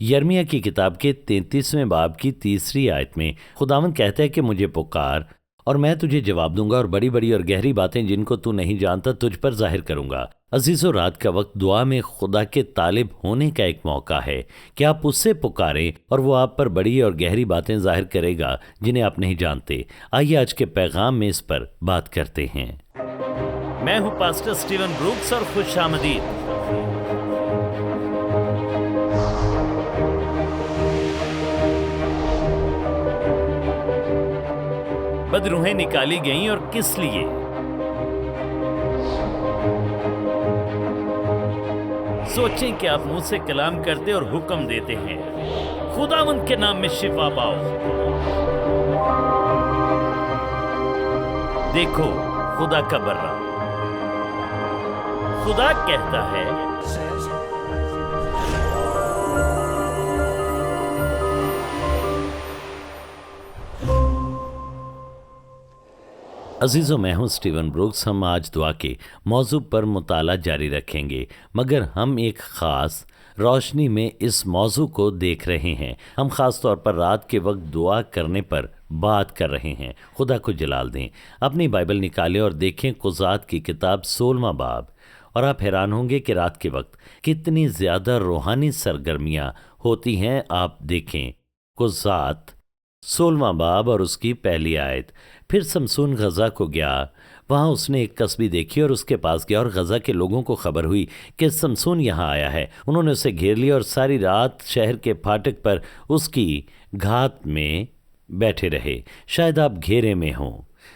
यिर्मयाह की किताब के 33वें बाब की 3री आयत में खुदावंद कहता है कि मुझे पुकार और मैं तुझे जवाब दूंगा और बड़ी बड़ी और गहरी बातें जिनको तू नहीं जानता तुझ पर जाहिर करूंगा। अजीजों, रात का वक्त दुआ में खुदा के तालिब होने का एक मौका है कि आप उससे पुकारें और वो आप पर बड़ी और गहरी बातें जाहिर करेगा जिन्हें आप नहीं जानते। आइए आज के पैगाम में इस पर बात करते हैं। मैं हूं पास्टर स्टीवन ब्रूक्स और खुश आमदीद। बदरूहें निकाली गईं और किस लिए? सोचें कि आप मुंह से कलाम करते और हुक्म देते हैं, खुदावंद के नाम में शिफा पाओ। देखो खुदा का बर्रा, खुदा कहता है अजीज़ों, मैं हूं स्टीवन ब्रूक्स। हम आज दुआ के मौजू पर मुताला जारी रखेंगे, मगर हम एक ख़ास रोशनी में इस मौजू को देख रहे हैं। हम ख़ास तौर पर रात के वक्त दुआ करने पर बात कर रहे हैं। खुदा को जलाल दें। अपनी बाइबल निकालें और देखें कुज़ात की किताब 16वां बाब, और आप हैरान होंगे कि रात के वक्त कितनी ज़्यादा रूहानी सरगर्मियाँ होती हैं। आप देखें कुज़ात 16वां बाब और उसकी पहली आयत। फिर समसून गज़ा को गया, वहाँ उसने एक कस्बी देखी और उसके पास गया, और गज़ा के लोगों को खबर हुई कि समसून यहाँ आया है। उन्होंने उसे घेर लिया और सारी रात शहर के फाटक पर उसकी घात में बैठे रहे। शायद आप घेरे में हों,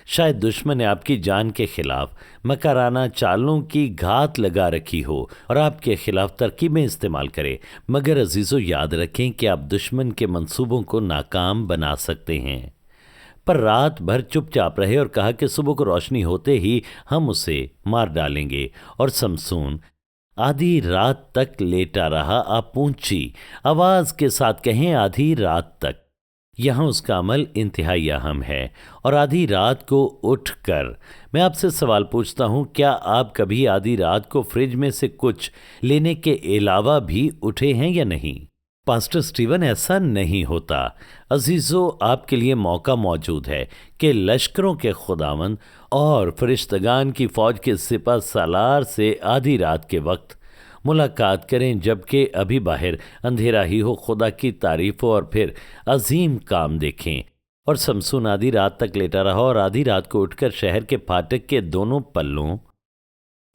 शायद दुश्मन ने आपकी जान के खिलाफ मकराना चालों की घात लगा रखी हो और आपके खिलाफ तरकीबें इस्तेमाल करे, मगर अजीज़ों याद रखें कि आप दुश्मन के मंसूबों को नाकाम बना सकते हैं। पर रात भर चुपचाप रहे और कहा कि सुबह को रोशनी होते ही हम उसे मार डालेंगे। और समसून आधी रात तक लेटा रहा। आप ऊंची आवाज के साथ कहें, आधी रात तक। यहाँ उसका अमल इंतहाई अहम है। और आधी रात को उठकर मैं आपसे सवाल पूछता हूँ, क्या आप कभी आधी रात को फ्रिज में से कुछ लेने के अलावा भी उठे हैं या नहीं? पास्टर स्टीवन, ऐसा नहीं होता। अजीज़ों, आपके लिए मौका मौजूद है कि लश्करों के खुदावंद और फरिश्तगान की फ़ौज के सिपा सालार से आधी रात के वक्त मुलाकात करें, जबकि अभी बाहर अंधेरा ही हो। खुदा की तारीफ हो और फिर अजीम काम देखें। और समसून आधी रात तक लेटा रहा और आधी रात को उठकर शहर के फाटक के दोनों पल्लों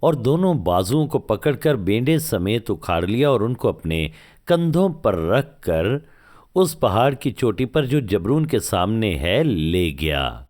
और दोनों बाजुओं को पकड़कर बेंडे समेत उखाड़ लिया और उनको अपने कंधों पर रख कर उस पहाड़ की चोटी पर जो जबरून के सामने है ले गया।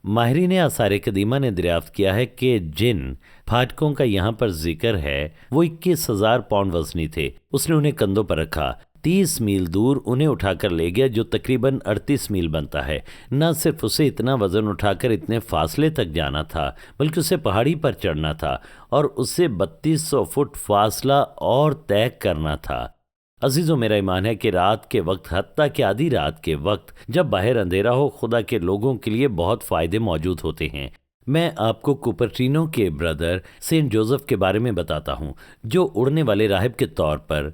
माहिरीन आसार कदीमा ने दरियाफ्त किया है कि जिन फाटकों का यहाँ पर जिक्र है वो 21,000 पाउंड वजनी थे। उसने उन्हें कंधों पर रखा, 30 मील दूर उन्हें उठाकर ले गया, जो तकरीबन 38 मील बनता है। न सिर्फ उसे इतना वजन उठाकर इतने फासले तक जाना था, बल्कि उसे पहाड़ी पर चढ़ना था और उसे 3200 फुट फासला और तय करना था। अजीज़ों, मेरा ईमान है कि रात के वक्त, हत्ता कि आधी रात के वक्त जब बाहर अंधेरा हो, खुदा के लोगों के लिए बहुत फ़ायदे मौजूद होते हैं। मैं आपको कुपरटीनो के ब्रदर सेंट जोसेफ के बारे में बताता हूँ, जो उड़ने वाले राहिब के तौर पर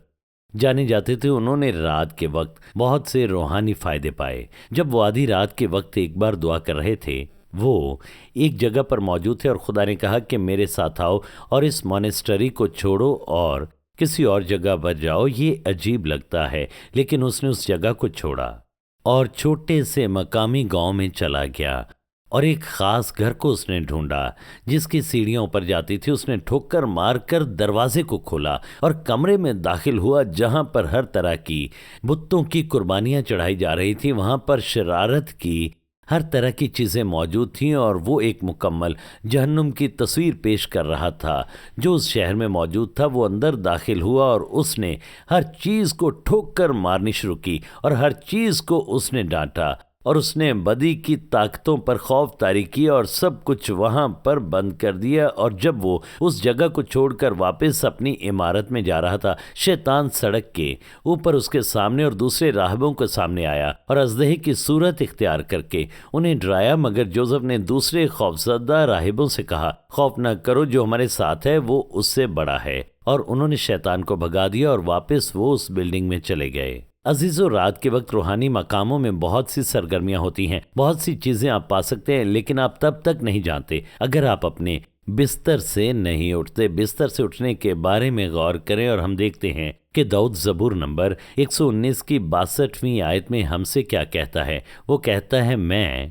जाने जाते थे। उन्होंने रात के वक्त बहुत से रूहानी फ़ायदे पाए। जब वो आधी रात के वक्त एक बार दुआ कर रहे थे, वो एक जगह पर मौजूद थे और खुदा ने कहा कि मेरे साथ आओ और इस मॉनेस्टरी को छोड़ो और किसी और जगह पर जाओ। ये अजीब लगता है, लेकिन उसने उस जगह को छोड़ा और छोटे से मकामी गांव में चला गया और एक ख़ास घर को उसने ढूंढा जिसकी सीढ़ियां ऊपर जाती थी। उसने ठोकर मारकर दरवाजे को खोला और कमरे में दाखिल हुआ, जहां पर हर तरह की बुतों की कुर्बानियां चढ़ाई जा रही थी। वहां पर शरारत की हर तरह की चीज़ें मौजूद थीं और वो एक मुकम्मल जहन्नुम की तस्वीर पेश कर रहा था जो उस शहर में मौजूद था। वो अंदर दाखिल हुआ और उसने हर चीज़ को ठोक कर मारनी शुरू की और हर चीज़ को उसने डांटा اور اس نے بدی کی طاقتوں پر خوف طاری کیا اور سب کچھ وہاں پر بند کر دیا، اور جب وہ اس جگہ کو چھوڑ کر واپس اپنی عمارت میں جا رہا تھا، شیطان سڑک کے اوپر اس کے سامنے اور دوسرے راہبوں کے سامنے آیا اور اژدہے کی صورت اختیار کر کے انہیں ڈرایا، مگر جوزف نے دوسرے خوفزدہ راہبوں سے کہا، خوف نہ کرو، جو ہمارے ساتھ ہے وہ اس سے بڑا ہے، اور انہوں نے شیطان کو بھگا دیا اور واپس وہ اس بلڈنگ میں چلے گئے۔ عزیزو، رات کے وقت روحانی مقاموں میں بہت سی سرگرمیاں ہوتی ہیں، بہت سی چیزیں آپ پا سکتے ہیں، لیکن آپ تب تک نہیں جانتے اگر آپ اپنے بستر سے نہیں اٹھتے۔ بستر سے اٹھنے کے بارے میں غور کریں، اور ہم دیکھتے ہیں کہ داؤد زبور نمبر 119 کی 62ویں آیت میں ہم سے کیا کہتا ہے۔ وہ کہتا ہے، میں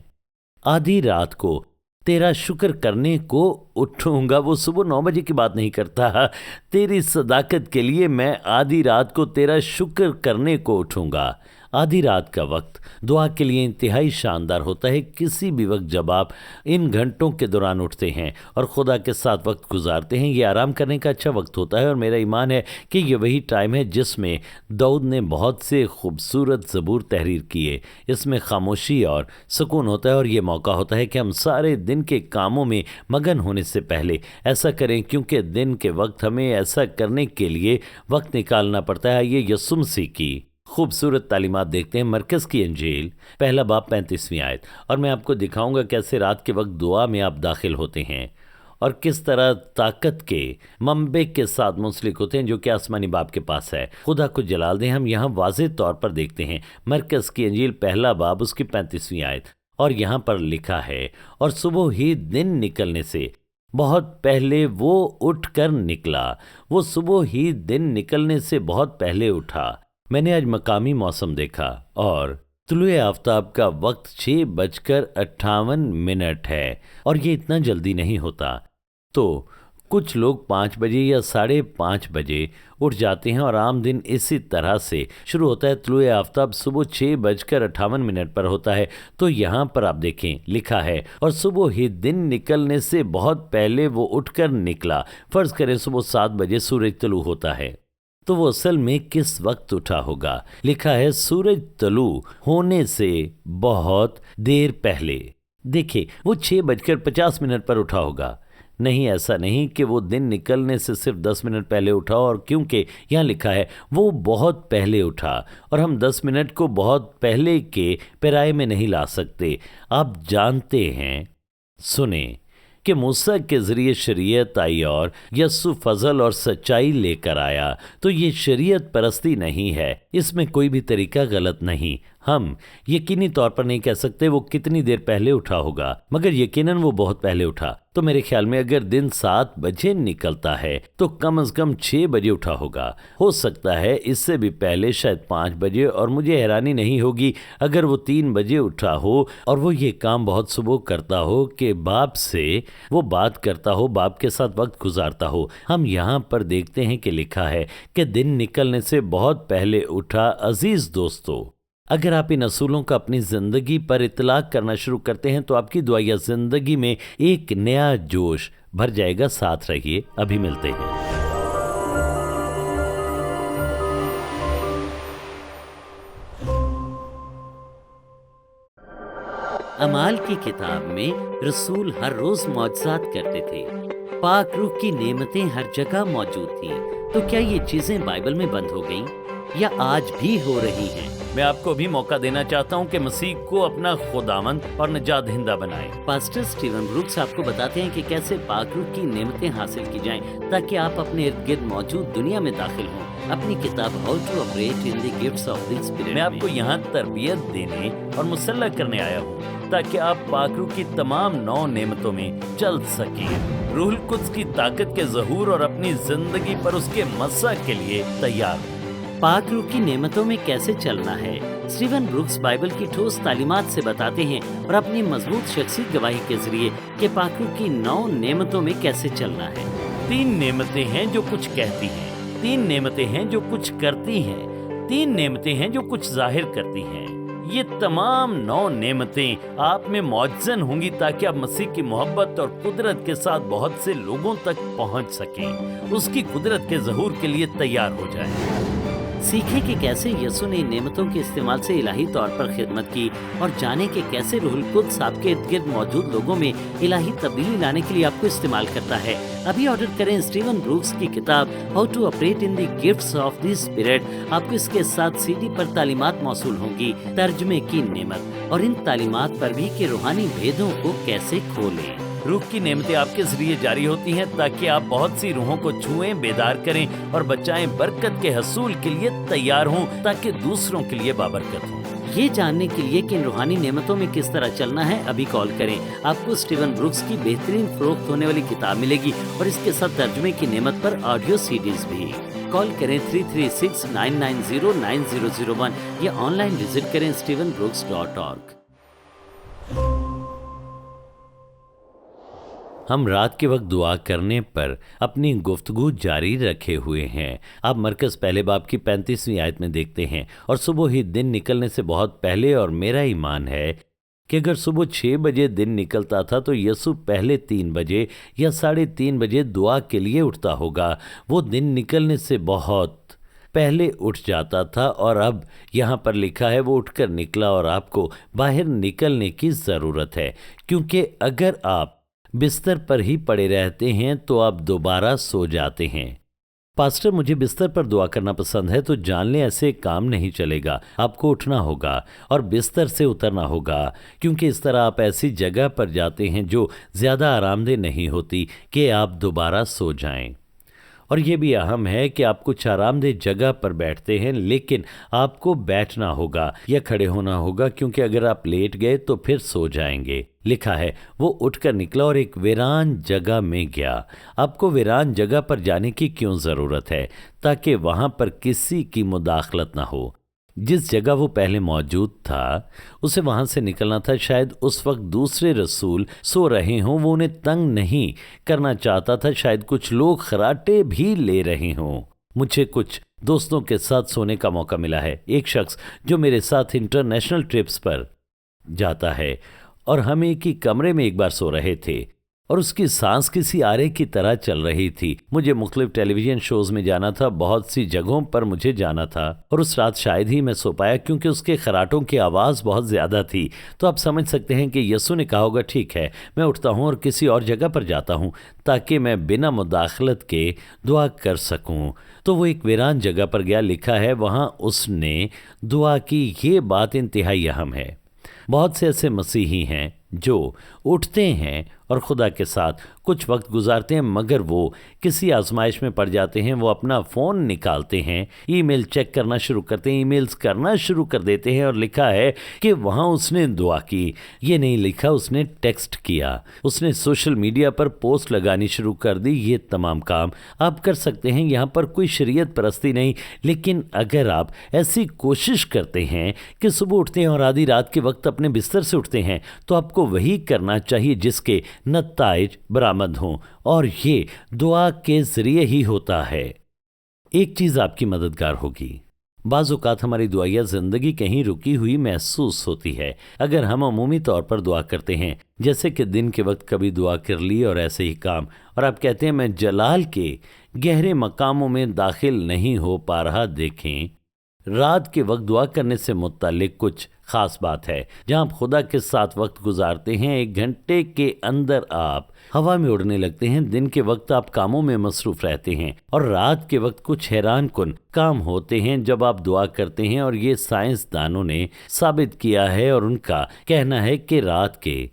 آدھی رات کو تیرا شکر کرنے کو اٹھوں گا۔ وہ صبح 9 بجے کی بات نہیں کرتا، تیری صداقت کے لیے میں آدھی رات کو تیرا شکر کرنے کو اٹھوں گا۔ آدھی رات کا وقت دعا کے لیے انتہائی شاندار ہوتا ہے۔ کسی بھی وقت جب آپ ان گھنٹوں کے دوران اٹھتے ہیں اور خدا کے ساتھ وقت گزارتے ہیں، یہ آرام کرنے کا اچھا وقت ہوتا ہے، اور میرا ایمان ہے کہ یہ وہی ٹائم ہے جس میں داؤد نے بہت سے خوبصورت زبور تحریر کیے۔ اس میں خاموشی اور سکون ہوتا ہے، اور یہ موقع ہوتا ہے کہ ہم سارے دن کے کاموں میں مگن ہونے سے پہلے ایسا کریں، کیونکہ دن کے وقت ہمیں ایسا کرنے کے لیے وقت نکالنا پڑتا ہے۔ یہ یسوع مسیح کی خوبصورت تعلیمات دیکھتے ہیں۔ مرکز کی انجیل پہلا باب 35ویں آیت، اور میں آپ کو دکھاؤں گا کیسے رات کے وقت دعا میں آپ داخل ہوتے ہیں اور کس طرح طاقت کے منبع کے ساتھ منسلک ہوتے ہیں جو کہ آسمانی باپ کے پاس ہے۔ خدا کو جلال دیں۔ ہم یہاں واضح طور پر دیکھتے ہیں مرکز کی انجیل پہلا باب اس کی 35ویں آیت، اور یہاں پر لکھا ہے، اور صبح ہی دن نکلنے سے بہت پہلے وہ اٹھ کر نکلا۔ وہ صبح ہی دن نکلنے سے بہت پہلے اٹھا۔ میں نے آج مقامی موسم دیکھا، اور طلوع آفتاب کا وقت 6:58 ہے، اور یہ اتنا جلدی نہیں ہوتا۔ تو کچھ لوگ 5 بجے یا 5:30 بجے اٹھ جاتے ہیں، اور عام دن اسی طرح سے شروع ہوتا ہے۔ طلوع آفتاب صبح 6:58 پر ہوتا ہے۔ تو یہاں پر آپ دیکھیں لکھا ہے، اور صبح ہی دن نکلنے سے بہت پہلے وہ اٹھ کر نکلا۔ فرض کریں صبح 7 بجے سورج طلوع ہوتا ہے، تو وہ اصل میں کس وقت اٹھا ہوگا؟ لکھا ہے سورج طلوع ہونے سے بہت دیر پہلے۔ دیکھیں وہ 6:50 پر اٹھا ہوگا۔ نہیں، ایسا نہیں کہ وہ دن نکلنے سے صرف 10 منٹ پہلے اٹھا، اور کیونکہ یہاں لکھا ہے وہ بہت پہلے اٹھا، اور ہم 10 منٹ کو بہت پہلے کے پیرائے میں نہیں لا سکتے۔ آپ جانتے ہیں، سنیں کہ موسیٰ کے ذریعے شریعت آئی اور یسوع فضل اور سچائی لے کر آیا، تو یہ شریعت پرستی نہیں ہے، اس میں کوئی بھی طریقہ غلط نہیں۔ ہم یقینی طور پر نہیں کہہ سکتے وہ کتنی دیر پہلے اٹھا ہوگا، مگر یقیناً وہ بہت پہلے اٹھا۔ تو میرے خیال میں اگر دن 7 بجے نکلتا ہے تو کم از کم 6 بجے اٹھا ہوگا۔ ہو سکتا ہے اس سے بھی پہلے، شاید 5 بجے، اور مجھے حیرانی نہیں ہوگی اگر وہ 3 بجے اٹھا ہو، اور وہ یہ کام بہت صبح کرتا ہو کہ باپ سے وہ بات کرتا ہو، باپ کے ساتھ وقت گزارتا ہو۔ ہم یہاں پر دیکھتے ہیں کہ لکھا ہے کہ دن نکلنے سے بہت پہلے اٹھا۔ عزیز دوستو، اگر آپ ان اصولوں کا اپنی زندگی پر اطلاق کرنا شروع کرتے ہیں تو آپ کی دعائیہ زندگی میں ایک نیا جوش بھر جائے گا۔ ساتھ رہیے، ابھی ملتے ہیں۔ اعمال کی کتاب میں رسول ہر روز معجزات کرتے تھے، پاک روح کی نعمتیں ہر جگہ موجود تھیں۔ تو کیا یہ چیزیں بائبل میں بند ہو گئیں یا آج بھی ہو رہی ہیں؟ میں آپ کو بھی موقع دینا چاہتا ہوں کہ مسیح کو اپنا خداوند اور نجات دہندہ بنائیں۔ پاسٹر سٹیون بروکس آپ کو بتاتے ہیں کہ کیسے پاک روح کی نعمتیں حاصل کی جائیں تاکہ آپ اپنے ارد گرد موجود دنیا میں داخل ہوں۔ اپنی کتاب how to operate in the gifts of the spirit میں آپ کو یہاں تربیت دینے اور مسلح کرنے آیا ہوں تاکہ آپ پاک روح کی تمام 9 نعمتوں میں چل سکیں۔ روح القدس کی طاقت کے ظہور اور اپنی زندگی پر اس کے مسح کے لیے تیار ہیں۔ پاک روح کی نعمتوں میں کیسے چلنا ہے؟ سٹیون بروکس بائبل کی ٹھوس تعلیمات سے بتاتے ہیں اور اپنی مضبوط شخصی گواہی کے ذریعے کہ پاک روح کی 9 نعمتوں میں کیسے چلنا ہے۔ 3 نعمتیں ہیں جو کچھ کہتی ہیں، 3 نعمتیں ہیں جو کچھ کرتی ہیں، 3 نعمتیں ہیں جو کچھ ظاہر کرتی ہیں۔ یہ تمام 9 نعمتیں آپ میں معجزن ہوں گی تاکہ آپ مسیح کی محبت اور قدرت کے ساتھ بہت سے لوگوں تک پہنچ سکیں، اس کی قدرت کے ظہور کے لیے تیار ہو جائیں۔ सीखें कि कैसे यसु ने इन नेमतों के इस्तेमाल से इलाही तौर पर खिदमत की और जानें कि कैसे रूहुल कुद्स आपके इर्द गिर्द मौजूद लोगों में इलाही तब्दीली लाने के लिए आपको इस्तेमाल करता है। अभी ऑर्डर करें स्टीवन ब्रूक्स की किताब how to operate in the gifts of the spirit. आपको इसके साथ सीडी पर तालीमात मौसूल होंगी, तर्जुमे की नेमत और इन तालीमात पर भी कि रूहानी भेदों को कैसे खोलें। रूह की नेमतें आपके जरिए जारी होती हैं ताकि आप बहुत सी रूहों को छुएं, बेदार करें और बचाएं, बरकत के हसूल के लिए तैयार हों ताकि दूसरों के लिए बाबरकत हों। ये जानने के लिए कि इन रूहानी नेमतों में किस तरह चलना है, अभी कॉल करें। आपको स्टीवन ब्रूक्स की बेहतरीन फरोख्त होने वाली किताब मिलेगी और इसके साथ तर्जुमे की नेमत पर ऑडियो सीडीज भी। कॉल करें 336-990-9001 या ऑनलाइन विजिट करें stevenbrooks.org। हम रात के वक्त दुआ करने पर अपनी गुफ्तगू जारी रखे हुए हैं। आप मरकज़ पहले बाब की 35वीं आयत में देखते हैं, और सुबह ही दिन निकलने से बहुत पहले, और मेरा ईमान है कि अगर सुबह 6 बजे दिन निकलता था तो यसु पहले 3 बजे या 3:30 बजे दुआ के लिए उठता होगा। वो दिन निकलने से बहुत पहले उठ जाता था, और अब यहाँ पर लिखा है वो उठकर निकला और आपको बाहर निकलने की ज़रूरत है, क्योंकि अगर आप बिस्तर पर ही पड़े रहते हैं तो आप दोबारा सो जाते हैं। पास्टर, मुझे बिस्तर पर दुआ करना पसंद है, तो जान लें ऐसे काम नहीं चलेगा। आपको उठना होगा और बिस्तर से उतरना होगा, क्योंकि इस तरह आप ऐसी जगह पर जाते हैं जो ज़्यादा आरामदेह नहीं होती कि आप दोबारा सो जाएं। और ये भी अहम है कि आप कुछ आरामदेह जगह पर बैठते हैं, लेकिन आपको बैठना होगा या खड़े होना होगा, क्योंकि अगर आप लेट गए तो फिर सो जाएंगे। लिखा है वो उठकर निकला और एक वीरान जगह में गया। आपको वीरान जगह पर जाने की क्यों ज़रूरत है? ताकि वहाँ पर किसी की मुदाखलत ना हो। जिस जगह वो पहले मौजूद था उसे वहाँ से निकलना था। शायद उस वक्त दूसरे रसूल सो रहे हों, वो उन्हें तंग नहीं करना चाहता था। शायद कुछ लोग खराटे भी ले रहे हों। मुझे कुछ दोस्तों के साथ सोने का मौका मिला है। एक शख्स जो मेरे साथ इंटरनेशनल ट्रिप्स पर जाता है, और हम एक ही कमरे में एक बार सो रहे थे, और उसकी सांस किसी आरे की तरह चल रही थी। मुझे मुख्तलिफ टेलीविज़न शोज़ में जाना था, बहुत सी जगहों पर मुझे जाना था, और उस रात शायद ही मैं सो पाया क्योंकि उसके खराटों की आवाज़ बहुत ज़्यादा थी। तो आप समझ सकते हैं कि यसु ने कहा होगा, ठीक है, मैं उठता हूँ और किसी और जगह पर जाता हूँ ताकि मैं बिना मुदाखलत के दुआ कर सकूँ। तो वो एक वीरान जगह पर गया। लिखा है वहाँ उसने दुआ की। ये बात इंतहाई अहम है। बहुत से ऐसे मसीही हैं जो उठते हैं और खुदा के साथ कुछ वक्त गुजारते हैं, मगर वो किसी आजमाइश में पड़ जाते हैं। वो अपना फ़ोन निकालते हैं, ईमेल चेक करना शुरू करते हैं, ईमेल्स करना शुरू कर देते हैं, और लिखा है कि वहाँ उसने दुआ की। ये नहीं लिखा उसने टेक्स्ट किया, उसने सोशल मीडिया पर पोस्ट लगानी शुरू कर दी। ये तमाम काम आप कर सकते हैं। यहाँ पर कोई शरीयत परस्ती नहीं, लेकिन अगर आप ऐसी कोशिश करते हैं कि सुबह उठते हैं और आधी रात के वक्त अपने बिस्तर से उठते हैं, तो आपको वही करना चाहिए जिसके नताइज बरामद हों, और ये दुआ के ज़रिए ही होता है। एक चीज़ आपकी मददगार होगी। बाज़ औक़ात हमारी दुआया ज़िंदगी कहीं रुकी हुई महसूस होती है। अगर हम अमूमी तौर पर दुआ करते हैं, जैसे कि दिन के वक्त कभी दुआ कर ली और ऐसे ही काम, और आप कहते हैं मैं जलाल के गहरे मकामों में दाखिल नहीं हो पा रहा। देखें, रात के वक्त दुआ करने से मुत्तल्लिक कुछ ख़ास बात है। जहाँ आप खुदा के साथ वक्त गुजारते हैं, 1 घंटे के अंदर आप हवा में उड़ने लगते हैं। दिन के वक्त आप कामों में मसरूफ़ रहते हैं, और रात के वक्त कुछ हैरान कुन काम होते हैं जब आप दुआ करते हैं। और ये साइंसदानों ने साबित किया है, और उनका कहना है कि रात के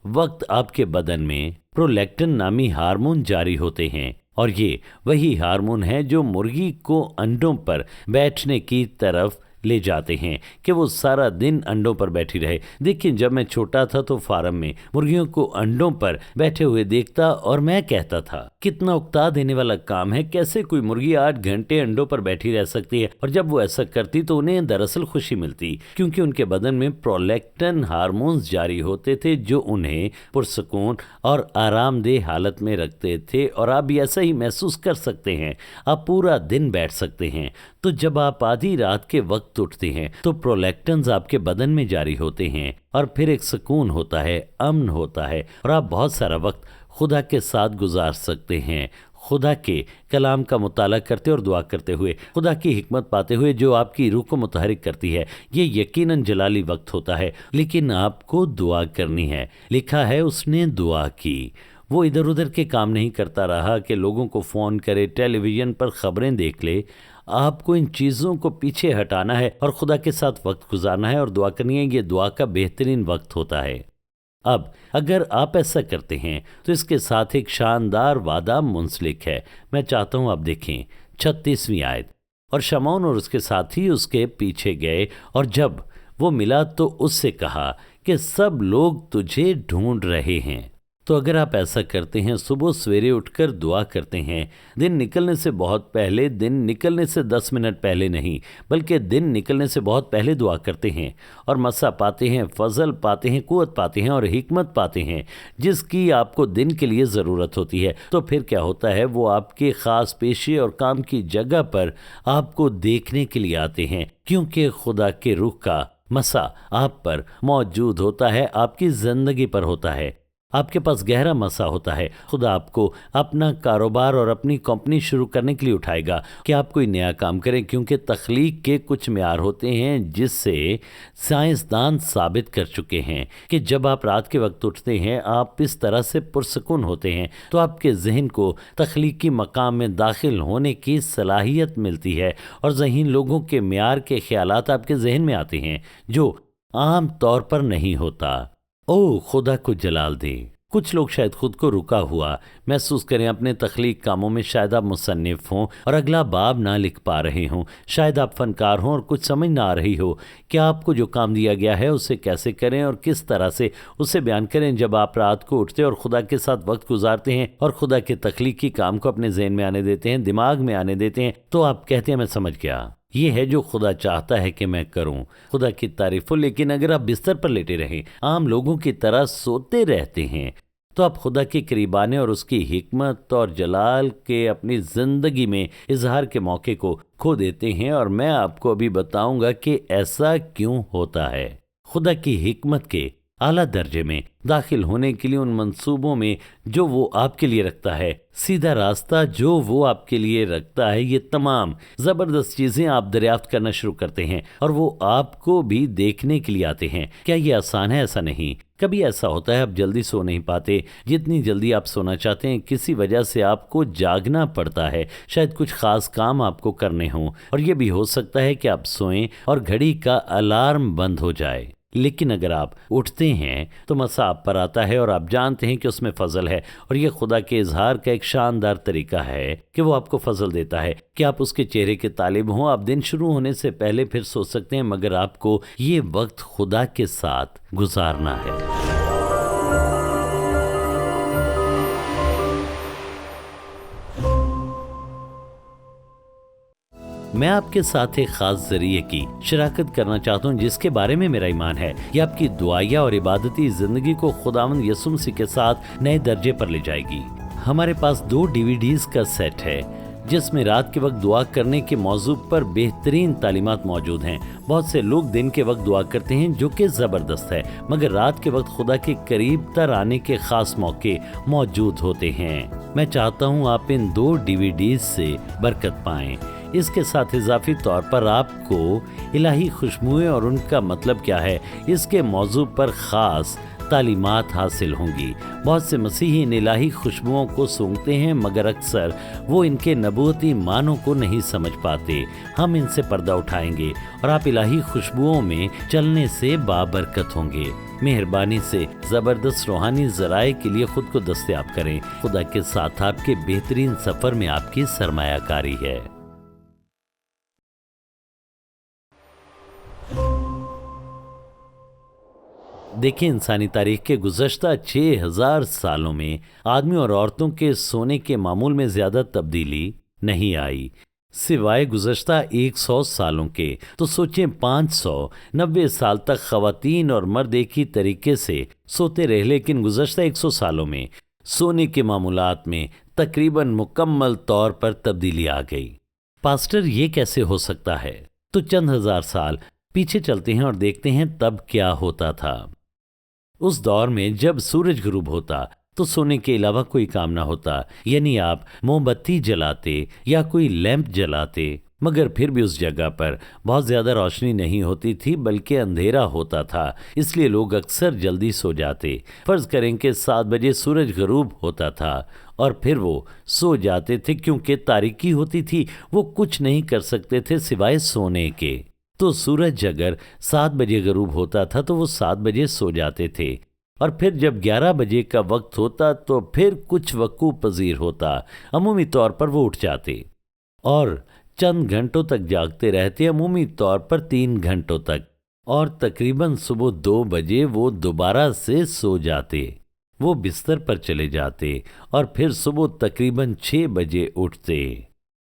वक्त आपके बदन में प्रोलैक्टिन नामी हार्मोन जारी होते हैं, और ये वही हार्मोन है जो मुर्गी को अंडों पर बैठने की तरफ ले जाते हैं कि वो सारा दिन अंडों पर बैठी रहे। देखिए, जब मैं छोटा था तो फार्म में मुर्गियों को अंडों पर बैठे हुए देखता, और मैं कहता था कितना उकता देने वाला काम है, कैसे कोई मुर्गी 8 घंटे अंडों पर बैठी रह सकती है। और जब वो ऐसा करती तो उन्हें दरअसल खुशी मिलती, क्योंकि उनके बदन में प्रोलैक्टिन हार्मोन्स जारी होते थे जो उन्हें पुरसकून और आरामदेह हालत में रखते थे। और आप भी ऐसा ही महसूस कर सकते हैं। आप पूरा दिन बैठ सकते हैं। तो जब आप आधी रात के वक्त उठते हैं तो प्रोलैक्टिन्स आपके बदन में जारी होते हैं, और फिर एक सुकून होता है, अमन होता है, और आप बहुत सारा वक्त खुदा के साथ गुजार सकते हैं। خدا کے کلام کا مطالعہ کرتے اور دعا کرتے ہوئے خدا کی حکمت پاتے ہوئے جو آپ کی روح کو متحرک کرتی ہے، یہ یقیناً جلالی وقت ہوتا ہے، لیکن آپ کو دعا کرنی ہے۔ لکھا ہے اس نے دعا کی۔ وہ ادھر ادھر کے کام نہیں کرتا رہا کہ لوگوں کو فون کرے، ٹیلی ویژن پر خبریں دیکھ لے۔ آپ کو ان چیزوں کو پیچھے ہٹانا ہے اور خدا کے ساتھ وقت گزارنا ہے اور دعا کرنی ہے۔ یہ دعا کا بہترین وقت ہوتا ہے۔ اب اگر آپ ایسا کرتے ہیں تو اس کے ساتھ ایک شاندار وعدہ منسلک ہے۔ میں چاہتا ہوں آپ دیکھیں 36ویں آیت۔ اور شمعون اور اس کے ساتھی اس کے پیچھے گئے، اور جب وہ ملا تو اس سے کہا کہ سب لوگ تجھے ڈھونڈ رہے ہیں۔ تو اگر آپ ایسا کرتے ہیں، صبح سویرے اٹھ کر دعا کرتے ہیں، دن نکلنے سے بہت پہلے، دن نکلنے سے 10 منٹ پہلے نہیں بلکہ دن نکلنے سے بہت پہلے دعا کرتے ہیں اور مسا پاتے ہیں، فضل پاتے ہیں، قوت پاتے ہیں اور حکمت پاتے ہیں جس کی آپ کو دن کے لیے ضرورت ہوتی ہے، تو پھر کیا ہوتا ہے؟ وہ آپ کے خاص پیشے اور کام کی جگہ پر آپ کو دیکھنے کے لیے آتے ہیں، کیونکہ خدا کے روح کا مسا آپ پر موجود ہوتا ہے، آپ کی زندگی پر ہوتا ہے، آپ کے پاس گہرا مسا ہوتا ہے۔ خدا آپ کو اپنا کاروبار اور اپنی کمپنی شروع کرنے کے لیے اٹھائے گا کہ آپ کوئی نیا کام کریں، کیونکہ تخلیق کے کچھ معیار ہوتے ہیں جس سے سائنسدان ثابت کر چکے ہیں کہ جب آپ رات کے وقت اٹھتے ہیں، آپ اس طرح سے پرسکون ہوتے ہیں تو آپ کے ذہن کو تخلیقی مقام میں داخل ہونے کی صلاحیت ملتی ہے اور ذہین لوگوں کے معیار کے خیالات آپ کے ذہن میں آتے ہیں جو عام طور پر نہیں ہوتا۔ او خدا کو جلال دے۔ کچھ لوگ شاید خود کو رکا ہوا محسوس کریں اپنے تخلیق کاموں میں، شاید آپ مصنف ہوں اور اگلا باب نہ لکھ پا رہے ہوں، شاید آپ فنکار ہوں اور کچھ سمجھ نہ آ رہی ہو کہ آپ کو جو کام دیا گیا ہے اسے کیسے کریں اور کس طرح سے اسے بیان کریں۔ جب آپ رات کو اٹھتے اور خدا کے ساتھ وقت گزارتے ہیں اور خدا کے تخلیقی کام کو اپنے ذہن میں آنے دیتے ہیں، دماغ میں آنے دیتے ہیں، تو آپ کہتے ہیں میں سمجھ گیا، یہ ہے جو خدا چاہتا ہے کہ میں کروں۔ خدا کی تعریف ہو۔ لیکن اگر آپ بستر پر لیٹے رہیں، عام لوگوں کی طرح سوتے رہتے ہیں، تو آپ خدا کے قریب آنے اور اس کی حکمت اور جلال کے اپنی زندگی میں اظہار کے موقع کو کھو دیتے ہیں، اور میں آپ کو ابھی بتاؤں گا کہ ایسا کیوں ہوتا ہے۔ خدا کی حکمت کے اعلیٰ درجے میں داخل ہونے کے لیے ان منصوبوں میں جو وہ آپ کے لیے رکھتا ہے، سیدھا راستہ جو وہ آپ کے لیے رکھتا ہے، یہ تمام زبردست چیزیں آپ دریافت کرنا شروع کرتے ہیں اور وہ آپ کو بھی دیکھنے کے لیے آتے ہیں۔ کیا یہ آسان ہے؟ ایسا نہیں۔ کبھی ایسا ہوتا ہے آپ جلدی سو نہیں پاتے جتنی جلدی آپ سونا چاہتے ہیں، کسی وجہ سے آپ کو جاگنا پڑتا ہے، شاید کچھ خاص کام آپ کو کرنے ہوں، اور یہ بھی ہو سکتا ہے کہ آپ سوئیں اور گھڑی کا الارم بند ہو جائے۔ لیکن اگر آپ اٹھتے ہیں تو مسا آپ پر آتا ہے اور آپ جانتے ہیں کہ اس میں فضل ہے، اور یہ خدا کے اظہار کا ایک شاندار طریقہ ہے کہ وہ آپ کو فضل دیتا ہے کہ آپ اس کے چہرے کے طالب ہوں۔ آپ دن شروع ہونے سے پہلے پھر سو سکتے ہیں، مگر آپ کو یہ وقت خدا کے ساتھ گزارنا ہے۔ میں آپ کے ساتھ ایک خاص ذریعے کی شراکت کرنا چاہتا ہوں جس کے بارے میں میرا ایمان ہے یہ آپ کی دعائیہ اور عبادتی زندگی کو خداوند یسوع مسیح کے ساتھ نئے درجے پر لے جائے گی۔ ہمارے پاس 2 DVDs کا سیٹ ہے جس میں رات کے وقت دعا کرنے کے موضوع پر بہترین تعلیمات موجود ہیں۔ بہت سے لوگ دن کے وقت دعا کرتے ہیں جو کہ زبردست ہے، مگر رات کے وقت خدا کے قریب تر آنے کے خاص موقع موجود ہوتے ہیں۔ میں چاہتا ہوں آپ ان 2 DVDs سے برکت پائیں۔ اس کے ساتھ اضافی طور پر آپ کو الہی خوشبوئیں اور ان کا مطلب کیا ہے اس کے موضوع پر خاص تعلیمات حاصل ہوں گی۔ بہت سے مسیحی ان الہی خوشبوؤں کو سونگھتے ہیں مگر اکثر وہ ان کے نبوتی معنوں کو نہیں سمجھ پاتے۔ ہم ان سے پردہ اٹھائیں گے اور آپ الہی خوشبوؤں میں چلنے سے بابرکت ہوں گے۔ مہربانی سے زبردست روحانی ذرائع کے لیے خود کو دستیاب کریں۔ خدا کے ساتھ آپ کے بہترین سفر میں آپ کی سرمایہ کاری ہے۔ دیکھیں، انسانی تاریخ کے گزشتہ 6000 سالوں میں آدمی اور عورتوں کے سونے کے معمول میں زیادہ تبدیلی نہیں آئی سوائے گزشتہ 100 سالوں کے۔ تو سوچیں 590 سال تک خواتین اور مرد ایک ہی طریقے سے سوتے رہے، لیکن گزشتہ 100 سالوں میں سونے کے معمولات میں تقریباً مکمل طور پر تبدیلی آ گئی۔ پاسٹر، یہ کیسے ہو سکتا ہے؟ تو چند ہزار سال پیچھے چلتے ہیں اور دیکھتے ہیں تب کیا ہوتا تھا۔ اس دور میں جب سورج غروب ہوتا तो सोने के अलावा कोई काम ना होता, यानी आप मोमबत्ती जलाते या कोई लैंप जलाते, मगर फिर भी उस जगह पर बहुत ज़्यादा रोशनी नहीं होती थी बल्कि अंधेरा होता था, इसलिए लोग अक्सर जल्दी सो जाते। फर्ज करें कि 7 बजे सूरज गरूब होता था और फिर वो सो जाते थे, क्योंकि तारीकी होती थी, वो कुछ नहीं कर सकते थे सिवाय सोने के। तो सूरज अगर 7 बजे गरूब होता था तो वो 7 बजे सो जाते थे, और फिर जब 11 बजे का वक्त होता तो फिर कुछ वकूफ़ पजीर होता, अमूमी तौर पर वो उठ जाते और चंद घंटों तक जागते रहते, अमूमी तौर पर 3 घंटों तक, और तकरीबन सुबह 2 बजे वो दोबारा से सो जाते। वो बिस्तर पर चले जाते और फिर सुबह तकरीबन 6 बजे उठते।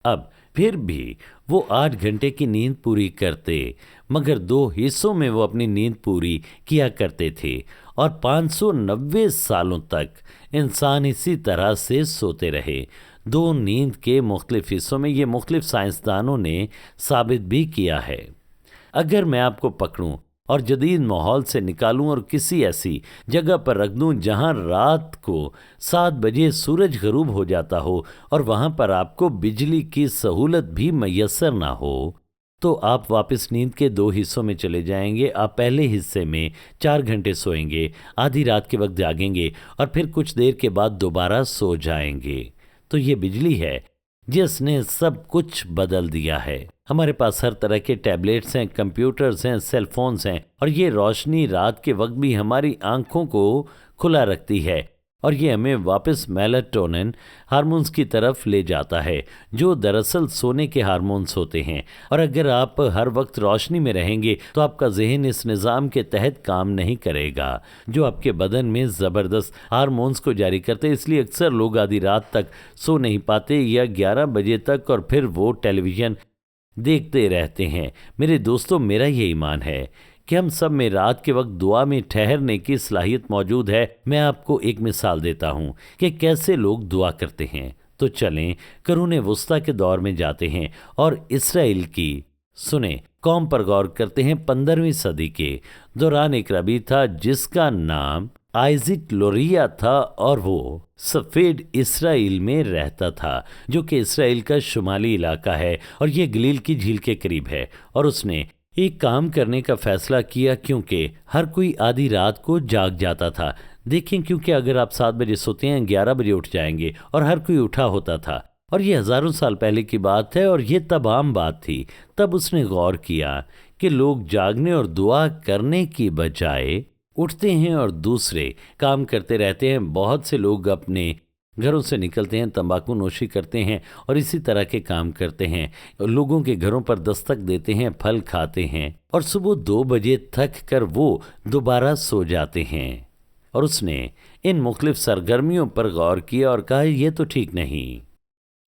अब फिर भी वो 8 घंटे की नींद पूरी करते, मगर 2 हिस्सों में वो अपनी नींद पूरी किया करते थे, और 590 सालों तक इंसान इसी तरह से सोते रहे। 2 नींद के मुख्तलिफ हिस्सों में, ये मुख्तलिफ साइंसदानों ने साबित भी किया है। अगर मैं आपको पकड़ूं और जदीद माहौल से निकालूं और किसी ऐसी जगह पर रख दूं जहां रात को 7 बजे सूरज गरूब हो जाता हो और वहां पर आपको बिजली की सहूलत भी मैसर ना हो, तो आप वापस नींद के 2 हिस्सों में चले जाएंगे। आप पहले हिस्से में 4 घंटे सोएंगे, आधी रात के वक्त जागेंगे और फिर कुछ देर के बाद दोबारा सो जाएंगे। तो ये बिजली है जिसने सब कुछ बदल दिया है। हमारे पास हर तरह के टैबलेट्स हैं, कंप्यूटर्स हैं, सेल फोन्स हैं, और ये रोशनी रात के वक्त भी हमारी आंखों को खुला रखती है, और ये हमें वापस मेलाटोनिन हार्मोन्स की तरफ ले जाता है, जो दरअसल सोने के हार्मोन्स होते हैं। और अगर आप हर वक्त रोशनी में रहेंगे तो आपका जहन इस निज़ाम के तहत काम नहीं करेगा जो आपके बदन में ज़बरदस्त हार्मोन्स को जारी करते हैं। इसलिए अक्सर लोग आधी रात तक सो नहीं पाते या 11 बजे तक, और फिर वो टेलीविज़न देखते रहते हैं। मेरे दोस्तों, मेरा ये ईमान है कि हम सब में रात के वक्त दुआ में ठहरने की सलाहियत मौजूद है। मैं आपको एक मिसाल देता हूँ कि कैसे लोग दुआ करते हैं। तो चलें करूने वुस्ता के दौर में जाते हैं और इसराइल की सुने कौम पर गौर करते हैं। 15वीं सदी के दौरान एक रबी था जिसका नाम आइजिक लोरिया था, और वो सफ़ेद इसराइल में रहता था, जो कि इसराइल का शुमाली इलाका है और ये गलील की झील के करीब है। और उसने एक काम करने का फैसला किया, क्योंकि हर कोई आधी रात को जाग जाता था। देखें, क्योंकि अगर आप 7 बजे सोते हैं 11 बजे उठ जाएंगे, और हर कोई उठा होता था, और ये हज़ारों साल पहले की बात है और ये तब आम बात थी। तब उसने गौर किया कि लोग जागने और दुआ करने की बजाय उठते हैं और दूसरे काम करते रहते हैं। बहुत से लोग अपने घरों से निकलते हैं, तंबाकू नोशी करते हैं और इसी तरह के काम करते हैं, लोगों के घरों पर दस्तक देते हैं, फल खाते हैं, और सुबह 2 बजे थक कर वो दोबारा सो जाते हैं। और उसने इन मुख्तलिफ सरगर्मियों पर गौर किया और कहा, ये तो ठीक नहीं।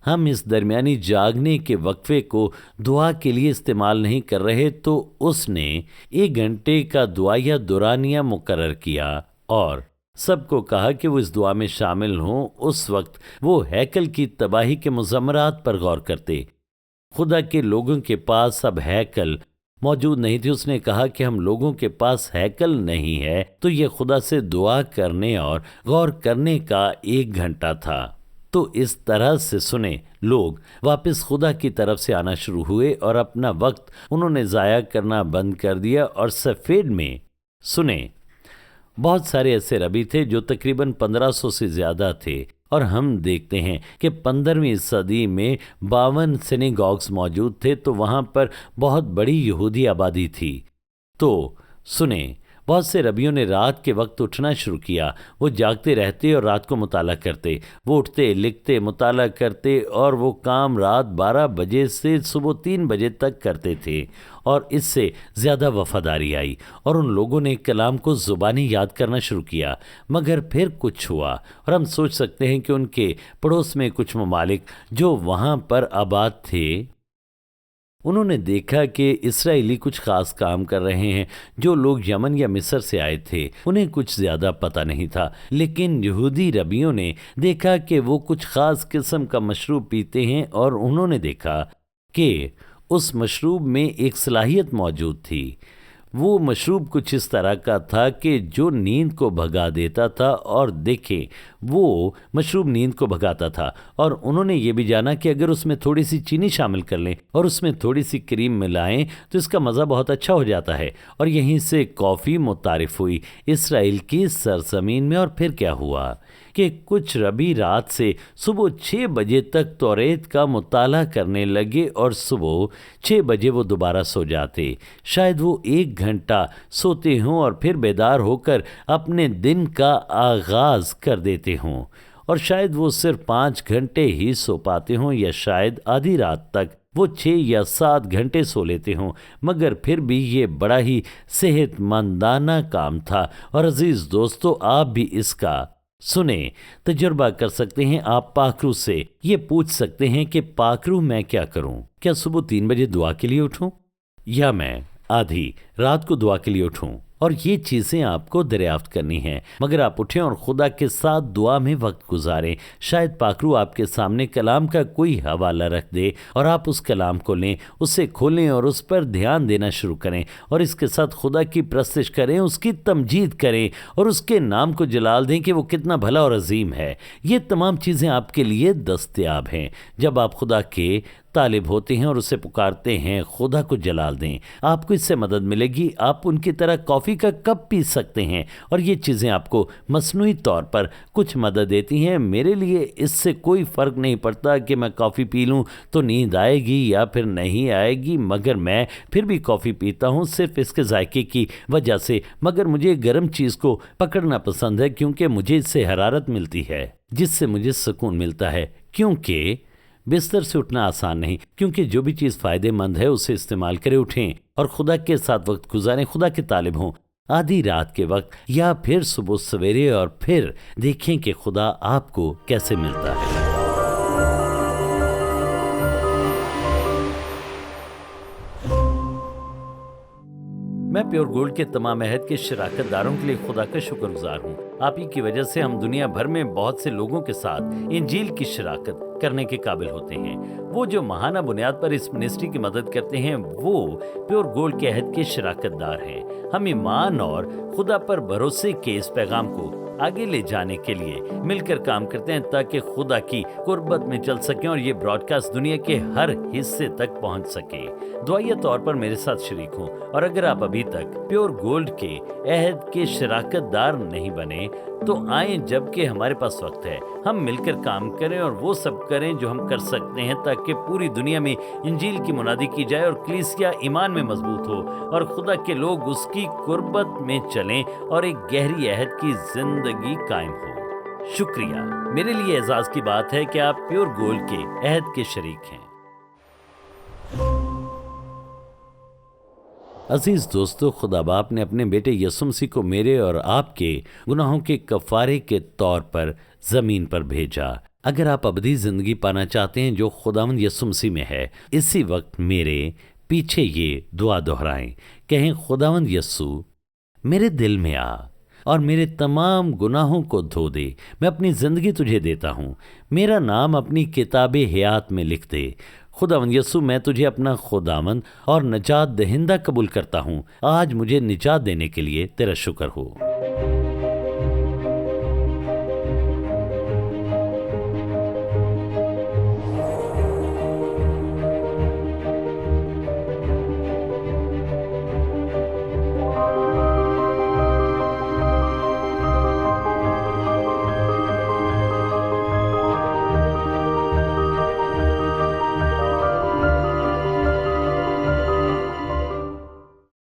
हम इस दरमियानी जागने के वक्फे को दुआ के लिए इस्तेमाल नहीं कर रहे। तो उसने 1 घंटे का दुआ या दुरानिया मुकर्रर किया और सबको कहा कि वो इस दुआ में शामिल हों। उस वक्त वो हैकल की तबाही के मुज़म्मरात पर गौर करते। खुदा के लोगों के पास अब हैकल मौजूद नहीं थी। उसने कहा कि हम लोगों के पास हैकल नहीं है, तो ये खुदा से दुआ करने और गौर करने का 1 घंटा था। तो इस तरह से सुने लोग वापस खुदा की तरफ से आना शुरू हुए और अपना वक्त उन्होंने ज़ाया करना बंद कर दिया। और सफ़ेद में सुने बहुत सारे ऐसे रबी थे जो तकरीबन 1500 से ज़्यादा थे, और हम देखते हैं कि 15वीं सदी में 52 सिनेगॉग्स मौजूद थे, तो वहाँ पर बहुत बड़ी यहूदी आबादी थी। तो सुने बहुत से रबियों ने रात के वक्त उठना शुरू किया। वो जागते रहते और रात को मुताला करते। वो उठते, लिखते, मुताला करते, और वो काम रात 12 बजे से सुबह 3 बजे तक करते थे। और इससे ज़्यादा वफादारी आई और उन लोगों ने कलाम को ज़ुबानी याद करना शुरू किया। मगर फिर कुछ हुआ, और हम सोच सकते हैं कि उनके पड़ोस में कुछ ममालिक जो वहाँ पर आबाद थे, उन्होंने देखा कि इसराइली कुछ खास काम कर रहे हैं। जो लोग यमन या मिस्र से आए थे उन्हें कुछ ज़्यादा पता नहीं था, लेकिन यहूदी रबियों ने देखा कि वो कुछ खास किस्म का मशरूब पीते हैं, और उन्होंने देखा कि उस मशरूब में एक सलाहियत मौजूद थी। وہ مشروب کچھ اس طرح کا تھا کہ جو نیند کو بھگا دیتا تھا، اور دیکھیں وہ مشروب نیند کو بھگاتا تھا، اور انہوں نے یہ بھی جانا کہ اگر اس میں تھوڑی سی چینی شامل کر لیں اور اس میں تھوڑی سی کریم ملائیں تو اس کا مزہ بہت اچھا ہو جاتا ہے۔ اور یہیں سے کافی متعارف ہوئی اسرائیل کی سرزمین میں۔ اور پھر کیا ہوا کہ کچھ ربی رات سے صبح 6 بجے تک توریت کا مطالعہ کرنے لگے، اور صبح 6 بجے وہ دوبارہ سو جاتے۔ شاید وہ 1 گھنٹہ سوتے ہوں اور پھر بیدار ہو کر اپنے دن کا آغاز کر دیتے ہوں، اور شاید وہ صرف 5 گھنٹے ہی سو پاتے ہوں، یا شاید آدھی رات تک وہ 6 یا 7 گھنٹے سو لیتے ہوں، مگر پھر بھی یہ بڑا ہی صحت مندانہ کام تھا۔ اور عزیز دوستو، آپ بھی اس کا سنیں، تجربہ کر سکتے ہیں۔ آپ پاکرو سے یہ پوچھ سکتے ہیں کہ پاکرو میں کیا کروں؟ کیا صبح 3 بجے دعا کے لیے اٹھوں، یا میں آدھی رات کو دعا کے لیے اٹھوں؟ اور یہ چیزیں آپ کو دریافت کرنی ہیں، مگر آپ اٹھیں اور خدا کے ساتھ دعا میں وقت گزاریں۔ شاید پاکرو آپ کے سامنے کلام کا کوئی حوالہ رکھ دے، اور آپ اس کلام کو لیں، اسے کھولیں اور اس پر دھیان دینا شروع کریں، اور اس کے ساتھ خدا کی پرستش کریں، اس کی تمجید کریں، اور اس کے نام کو جلال دیں کہ وہ کتنا بھلا اور عظیم ہے۔ یہ تمام چیزیں آپ کے لیے دستیاب ہیں جب آپ خدا کے طالب ہوتے ہیں اور اسے پکارتے ہیں۔ خدا کو جلال دیں، آپ کو اس سے مدد ملے گی۔ آپ ان کی طرح کافی کا کپ پی سکتے ہیں، اور یہ چیزیں آپ کو مصنوعی طور پر کچھ مدد دیتی ہیں۔ میرے لیے اس سے کوئی فرق نہیں پڑتا کہ میں کافی پی لوں تو نیند آئے گی یا پھر نہیں آئے گی، مگر میں پھر بھی کافی پیتا ہوں صرف اس کے ذائقے کی وجہ سے۔ مگر مجھے گرم چیز کو پکڑنا پسند ہے، کیونکہ مجھے اس سے حرارت ملتی ہے، جس سے مجھے سکون ملتا ہے۔ کیونکہ بستر سے اٹھنا آسان نہیں، کیونکہ جو بھی چیز فائدہ مند ہے اسے استعمال کرے، اٹھیں اور خدا کے ساتھ وقت گزاریں، خدا کے طالب ہوں آدھی رات کے وقت یا پھر صبح سویرے، اور پھر دیکھیں کہ خدا آپ کو کیسے ملتا ہے۔ میں پیور گولڈ کے تمام عہد کے شراکت داروں کے لیے خدا کا شکر گزار ہوں۔ آپ ہی کی وجہ سے ہم دنیا بھر میں بہت سے لوگوں کے ساتھ انجیل کی شراکت کرنے کے قابل ہوتے ہیں۔ وہ جو ماہانہ بنیاد پر اس منسٹری کی مدد کرتے ہیں وہ پیور گولڈ کے عہد کے شراکت دار ہیں۔ ہم ایمان اور خدا پر بھروسے کے اس پیغام کو آگے لے جانے کے لیے مل کر کام کرتے ہیں، تاکہ خدا کی قربت میں چل سکیں اور یہ براڈ کاسٹ دنیا کے ہر حصے تک پہنچ سکے۔ دعائیہ طور پر میرے ساتھ شریک ہوں، اور اگر آپ ابھی تک پیور گولڈ کے عہد کے شراکت دار نہیں بنے تو آئیں، جبکہ ہمارے پاس وقت ہے۔ ہم مل کر کام کریں اور وہ سب کریں جو ہم کر سکتے ہیں، تاکہ پوری دنیا میں انجیل کی منادی کی جائے اور کلیسیا ایمان میں مضبوط ہو، اور خدا کے لوگ اس کی قربت میں چلیں اور ایک گہری عہد کی زندگی قائم ہو۔ شکریہ۔ میرے لیے اعزاز کی بات ہے کہ آپ پیور گولڈ کے عہد کے شریک ہیں۔ عزیز دوستو، خدا باپ نے اپنے بیٹے یسوع مسیح کو میرے اور آپ کے گناہوں کے کفارے کے طور پر زمین پر بھیجا۔ اگر آپ ابدی زندگی پانا چاہتے ہیں جو خداوند یسوع مسیح میں ہے، اسی وقت میرے پیچھے یہ دعا دہرائیں۔ کہیں، خداوند یسوع، میرے دل میں آ اور میرے تمام گناہوں کو دھو دے۔ میں اپنی زندگی تجھے دیتا ہوں، میرا نام اپنی کتاب حیات میں لکھ دے۔ خداوند یسوع، میں تجھے اپنا خداوند اور نجات دہندہ قبول کرتا ہوں۔ آج مجھے نجات دینے کے لیے تیرا شکر ہو۔